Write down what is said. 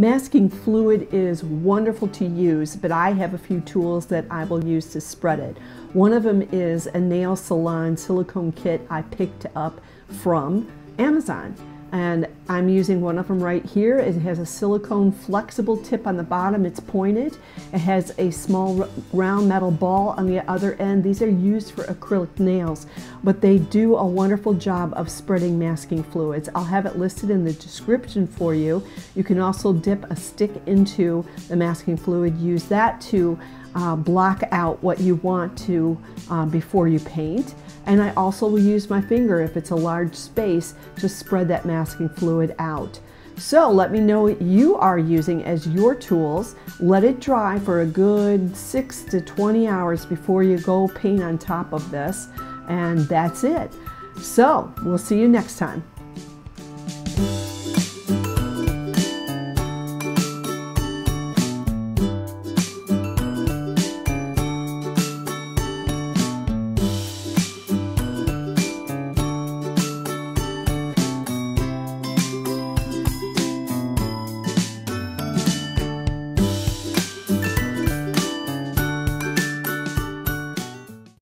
Masking fluid is wonderful to use, but I have a few tools that I will use to spread it. One of them is a nail salon silicone kit I picked up from Amazon. And I'm using one of them right here. It has a silicone flexible tip on the bottom. It's pointed. It has a small round metal ball on the other end. These are used for acrylic nails, but they do a wonderful job of spreading masking fluids. I'll have it listed in the description for you. You can also dip a stick into the masking fluid. Use that to block out what you want to before you paint. And I also will use my finger if it's a large space to spread that masking fluid out. So let me know what you are using as your tools. Let it dry for a good 6 to 20 hours before you go paint on top of this. And that's it. So we'll see you next time.